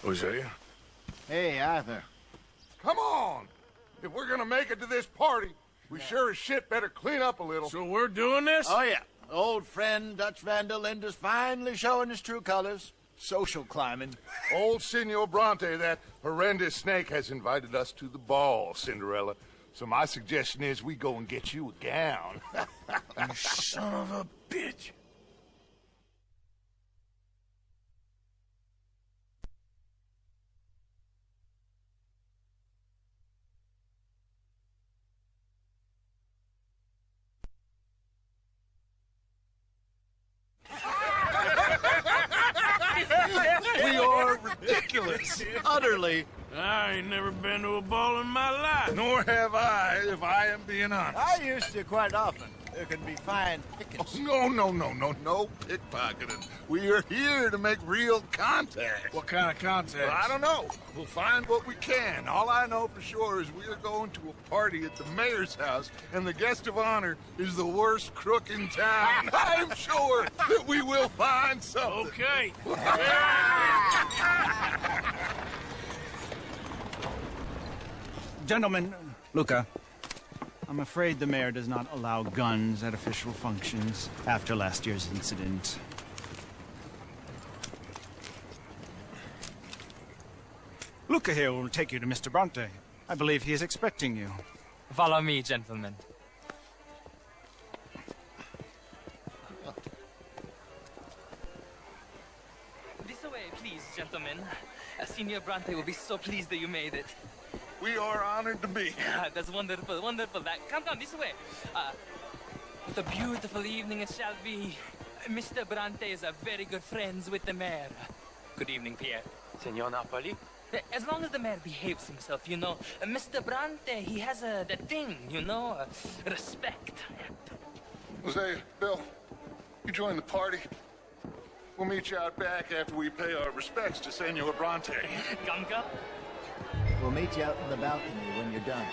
Hosea? Hey, Arthur. Come on! If we're gonna make it to this party, we sure as shit better clean up a little. So we're doing this? Oh, yeah. Old friend Dutch Van der Linde's finally showing his true colors. Social climbing. Old Senor Bronte, that horrendous snake, has invited us to the ball, Cinderella. So my suggestion is we go and get you a gown. You son of a bitch. We are ridiculous. Utterly. I ain't never been to a ball in my life. Nor have I, if I am being honest. I used to quite often. There can be fine pickings. Oh, no pickpocketing. We are here to make real contact. What kind of contact? Well, I don't know. We'll find what we can. All I know for sure is we are going to a party at the mayor's house, and the guest of honor is the worst crook in town. I'm sure that we will find something. Okay. Gentlemen, Luca, I'm afraid the mayor does not allow guns at official functions after last year's incident. Luca here will take you to Mr. Bronte. I believe he is expecting you. Follow me, gentlemen. This way, please, gentlemen. Senior Bronte will be so pleased that you made it. We are honored to be here. That's wonderful, wonderful. Come, this way. What a beautiful evening it shall be. Mr. Bronte is a very good friends with the mayor. Good evening, Pierre. Senor Napoli? As long as the mayor behaves himself, you know. Mr. Bronte, he has that thing, you know, respect. Jose, Bill, you join the party. We'll meet you out back after we pay our respects to Senor Bronte. Come. We'll meet you out in the balcony when you're done.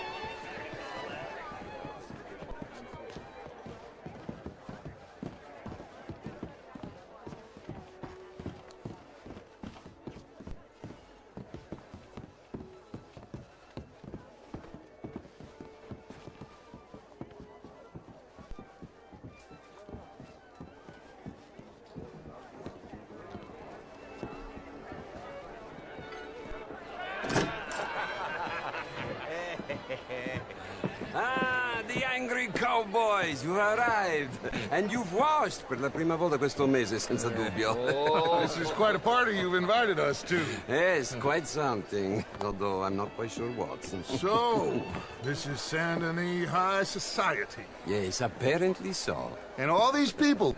The angry cowboys, you arrived. And you've washed per la prima volta questo mese, senza dubbio. This is quite a party you've invited us to. Yes, quite something. Although I'm not quite sure what. So, this is Saint Denis High Society. Yes, apparently so. And all these people,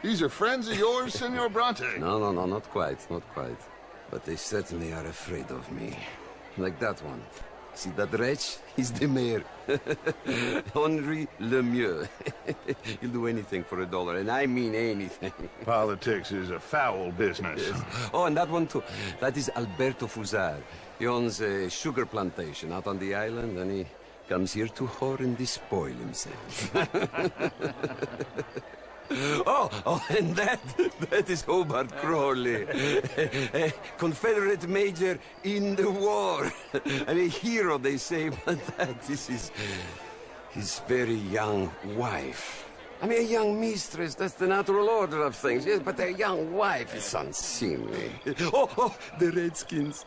these are friends of yours, Senor Bronte? No, not quite. But they certainly are afraid of me. Like that one. See that wretch? He's the mayor. Henri Lemieux. He'll do anything for $1, and I mean anything. Politics is a foul business. Yes. Oh, and that one too. That is Alberto Fusar. He owns a sugar plantation out on the island, and he comes here to whore and despoil himself. Oh, and that is Hobart Crawley, a Confederate major in the war, and a hero, they say, but that is his very young wife. I mean, a young mistress, that's the natural order of things, yes, but a young wife is unseemly. Oh, the Redskins.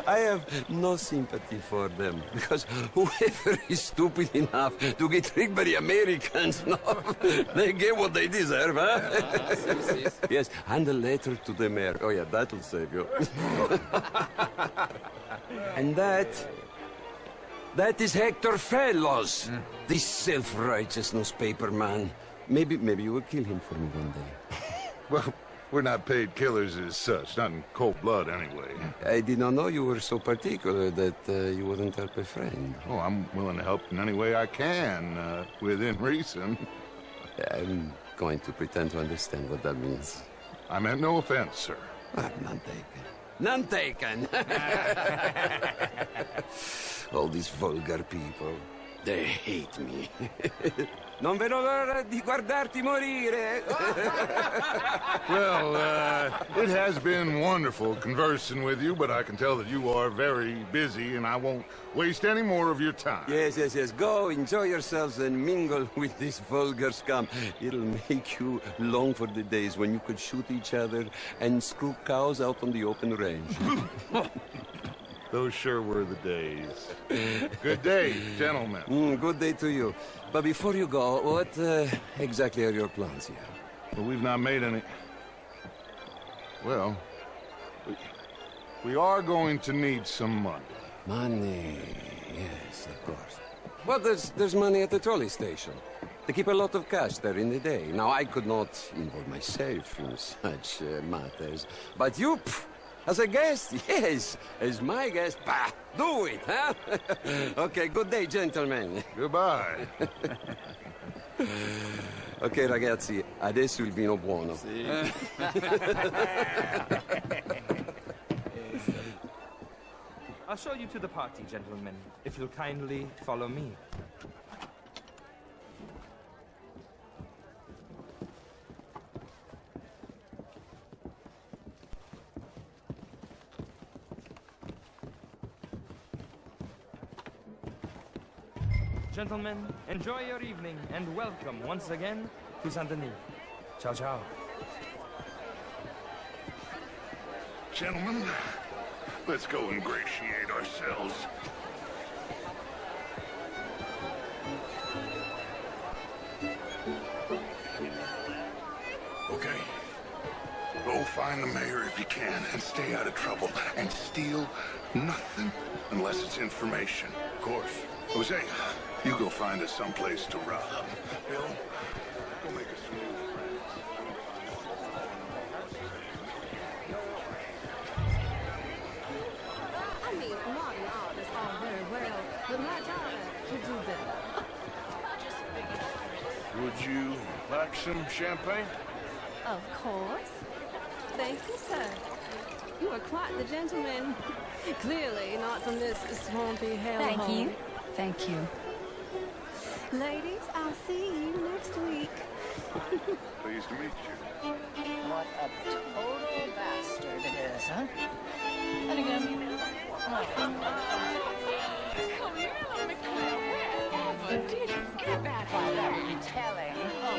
I have no sympathy for them, because whoever is stupid enough to get tricked by the Americans, no, they get what they deserve, huh? Yes, and a letter to the mayor. Oh, yeah, that'll save you. And that is Hector Fellows, this self-righteous newspaper man. Maybe you will kill him for me one day. Well, we're not paid killers as such, not in cold blood anyway. I did not know you were so particular that you wouldn't help a friend. Oh, I'm willing to help in any way I can, within reason. I'm going to pretend to understand what that means. I meant no offense, sir. None taken. None taken! All these vulgar people. They hate me. Non vedo l'ora di guardarti morire. Well, it has been wonderful conversing with you, but I can tell that you are very busy, and I won't waste any more of your time. Yes. Go, enjoy yourselves, and mingle with this vulgar scum. It'll make you long for the days when you could shoot each other and screw cows out on the open range. Those sure were the days. Good day, gentlemen. Good day to you. But before you go, what exactly are your plans here? Well, we've not made any... Well, we are going to need some money. Money, yes, of course. Well, there's money at the trolley station. They keep a lot of cash there in the day. Now, I could not involve myself in such matters. But you, as a guest, yes, as my guest, bah, do it, huh? Okay, good day, gentlemen. Goodbye. Ok, ragazzi, adesso il vino buono. I'll show you to the party, gentlemen, if you'll kindly follow me. Gentlemen, enjoy your evening and welcome once again to Saint-Denis. Ciao, ciao. Gentlemen, let's go ingratiate ourselves. Okay. Go find the mayor if you can and stay out of trouble. And steal nothing unless it's information. Of course. Jose, you go find us someplace to rob. Bill, go make us some new friends. I mean, modern art is all very well, but my daughter can do better. Would you like some champagne? Of course. Thank you, sir. You are quite the gentleman. Clearly not from this swampy hellhole. Thank you. Thank you. Ladies, I'll see you next week. Pleased to meet you. What a total bastard it is, huh? And again, Camilla McClure, wherever did you get that? why, that would be telling. Oh,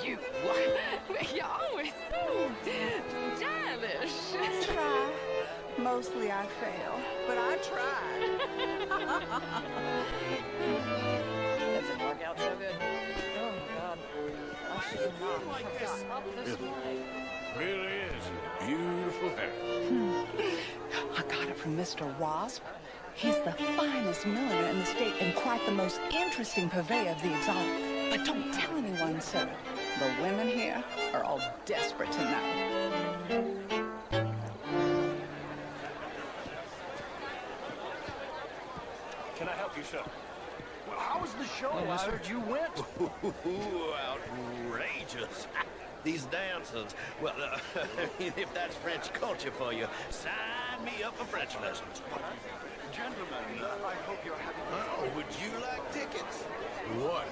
you. You're always so stylish. Try. Mostly I fail, but I tried. Doesn't work out so good. Oh, my God. I should not have gotten up this way. Really is a beautiful hair. I got it from Mr. Wasp. He's the finest milliner in the state and quite the most interesting purveyor of the exotic. But don't tell anyone, sir. The women here are all desperate to know. Can I help you, sir? Well, how was the show? I heard you went. Outrageous. These dancers. Well, if that's French culture for you, sign me up for French lessons. Gentlemen, I hope you're having Oh, would you like tickets? What?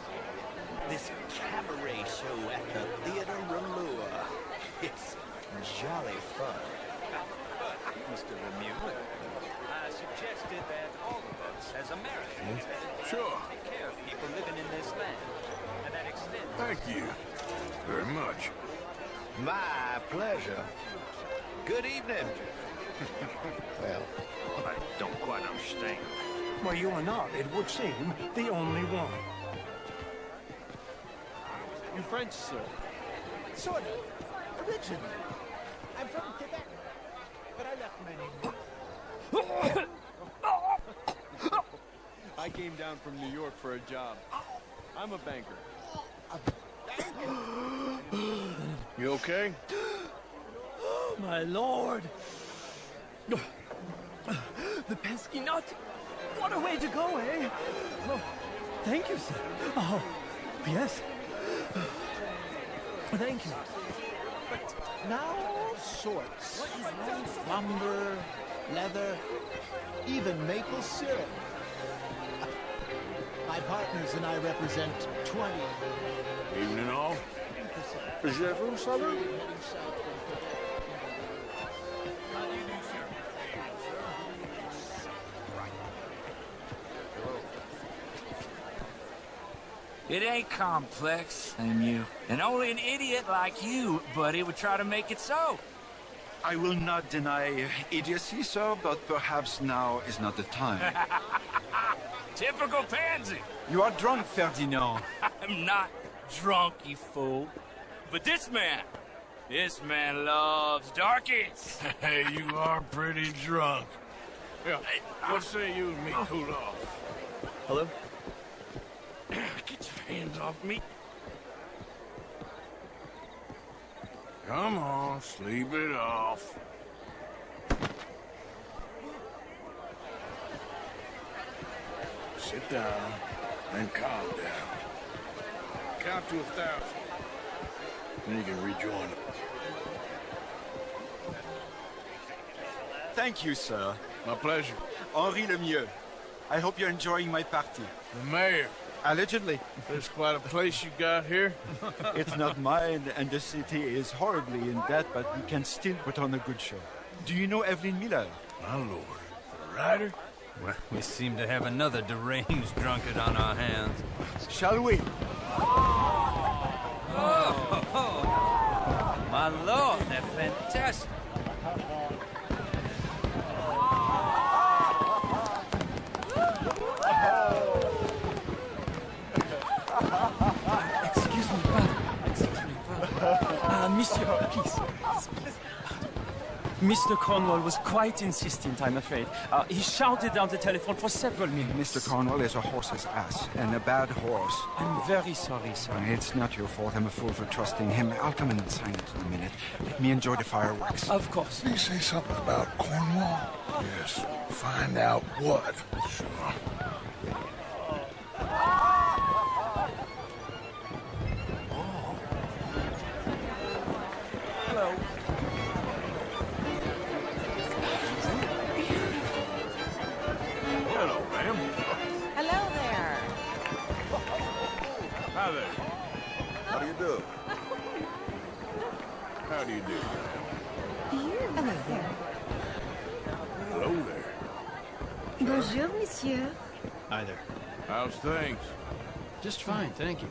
This cabaret show at the Theater Ramur. It's jolly fun. Mr. Lemieux, I suggested that all of us, as Americans, Sure. take care of people living in this land. And that extends... Thank you very much. My pleasure. Good evening. Well, I don't quite understand. Well, you are not, it would seem, the only one. You French, sir? Sort of. Originally. I'm from Quebec, but I left many. I came down from New York for a job. I'm a banker. You okay? Oh, my lord. The pesky nut. What a way to go, eh? Oh, thank you, sir. Oh, yes. Thank you. But now all sorts. Lumber, leather, even maple syrup. My partners and I represent 20. Evening all. Is that from Southern? It ain't complex, you. And only an idiot like you, buddy, would try to make it so. I will not deny idiocy, sir, but perhaps now is not the time. Typical pansy. You are drunk, Ferdinand. I'm not drunk, you fool. But this man loves darkies. Hey, you are pretty drunk. Yeah, what say you and me cool off? Hello? Get your hands off me. Come on, sleep it off. Sit down and calm down. Count to 1,000. Then you can rejoin them. Thank you, sir. My pleasure. Henri Lemieux. I hope you're enjoying my party. The mayor. Allegedly. There's quite a place you got here. It's not mine, and the city is horribly in debt, but we can still put on a good show. Do you know Evelyn Miller? My lord. A writer? Well, we seem to have another deranged drunkard on our hands. Shall we? Oh, my lord, they're fantastic. Excuse me, pardon. Monsieur, please. Mr. Cornwall was quite insistent, I'm afraid. He shouted down the telephone for several minutes. Mr. Cornwall is a horse's ass, and a bad horse. I'm very sorry, sir. It's not your fault. I'm a fool for trusting him. I'll come in and sign it in a minute. Let me enjoy the fireworks. Of course. Did he say something about Cornwall? Yes. Find out what. Sure. Hello. Hello, ma'am. Hello there. Hi there. How do you do? How do you do, ma'am? Hello there. Hello there. Bonjour, monsieur. Hi there. How's things? Just fine, thank you.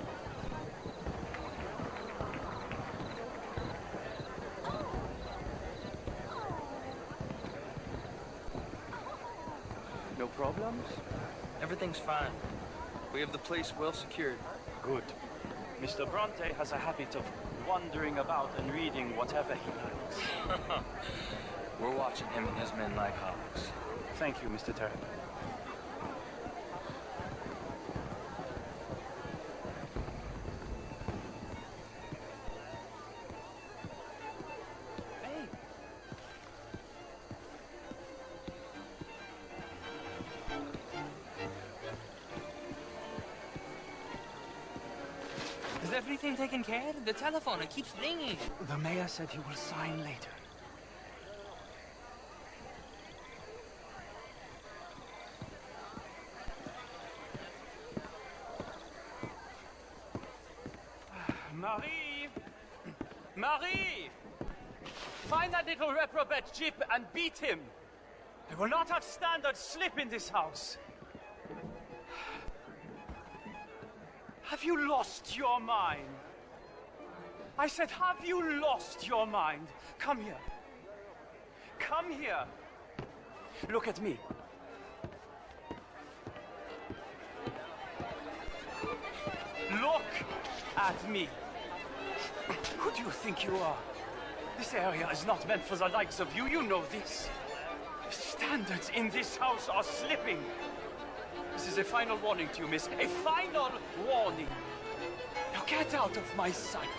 No problems? Everything's fine. We have the place well secured. Good. Mr. Bronte has a habit of wandering about and reading whatever he likes. We're watching him and his men like hawks. Thank you, Mr. Terry. Hey! Is everything taken care of? The telephone, it keeps ringing. The mayor said he will sign later. Marie! Marie! Find that little reprobate Jip and beat him. I will not have standard slip in this house. Have you lost your mind? I said, have you lost your mind? Come here. Come here. Look at me. Look at me. Who do you think you are? This area is not meant for the likes of you. You know this. The standards in this house are slipping. This is a final warning to you, miss. A final warning. Now get out of my sight.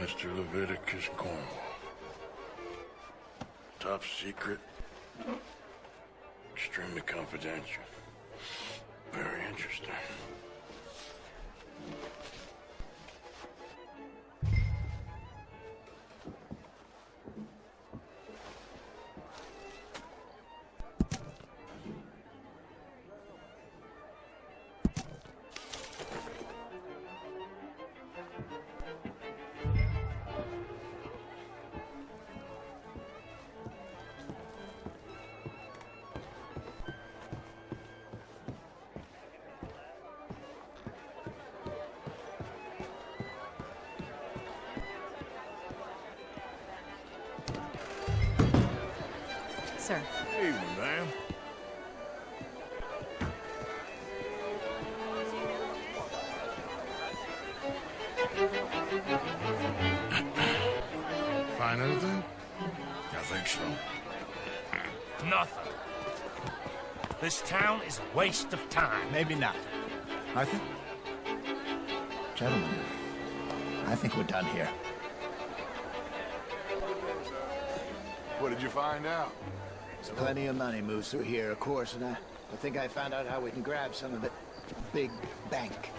Mr. Leviticus Cornwall. Top secret. Extremely confidential. Very interesting. Sir. Evening, ma'am. Find anything? I think so. Nothing. This town is a waste of time. Maybe not. Arthur? Gentlemen, I think we're done here. What did you find out? Plenty of money moves through here, of course, and I think I found out how we can grab some of it. Big bank.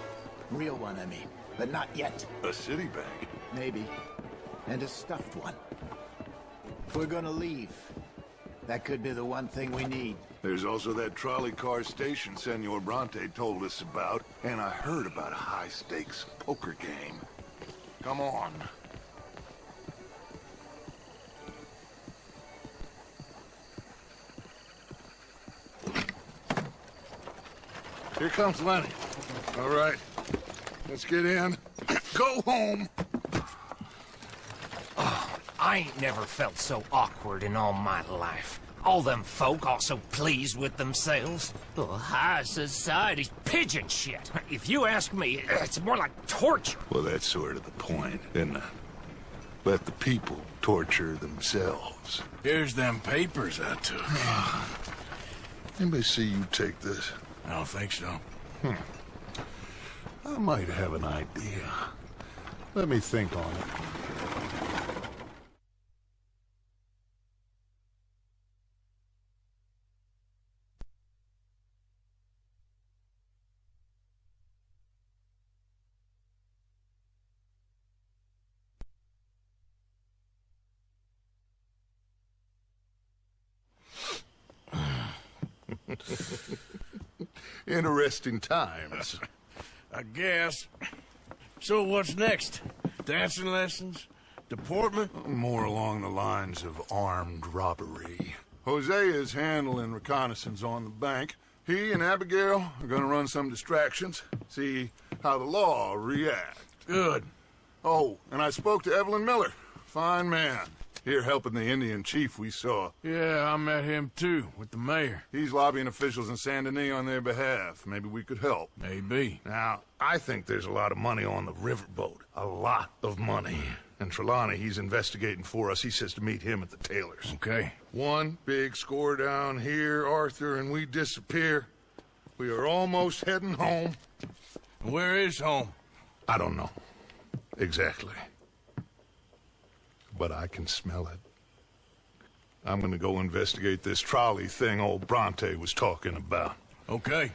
Real one, I mean. But not yet. A city bank? Maybe. And a stuffed one. If we're gonna leave, that could be the one thing we need. There's also that trolley car station Senor Bronte told us about, and I heard about a high-stakes poker game. Come on. Here comes Lenny. All right, let's get in. Go home. Oh, I ain't never felt so awkward in all my life. All them folk all so pleased with themselves. Oh, high society's pigeon shit. If you ask me, it's more like torture. Well, that's sort of the point, isn't it? Let the people torture themselves. Here's them papers I took. Anybody see you take this? I don't think so. I might have an idea. Let me think on it. Interesting times. I guess. So what's next? Dancing lessons? Deportment? More along the lines of armed robbery. Jose is handling reconnaissance on the bank. He and Abigail are gonna run some distractions, see how the law reacts. Good. Oh, and I spoke to Evelyn Miller. Fine man. Here helping the Indian chief we saw. Yeah, I met him too, with the mayor. He's lobbying officials in Saint Denis on their behalf. Maybe we could help. Maybe. Now, I think there's a lot of money on the riverboat. A lot of money. And Trelawney, he's investigating for us. He says to meet him at the Taylor's. Okay. One big score down here, Arthur, and we disappear. We are almost heading home. Where is home? I don't know. Exactly. But I can smell it. I'm gonna go investigate this trolley thing old Bronte was talking about. Okay.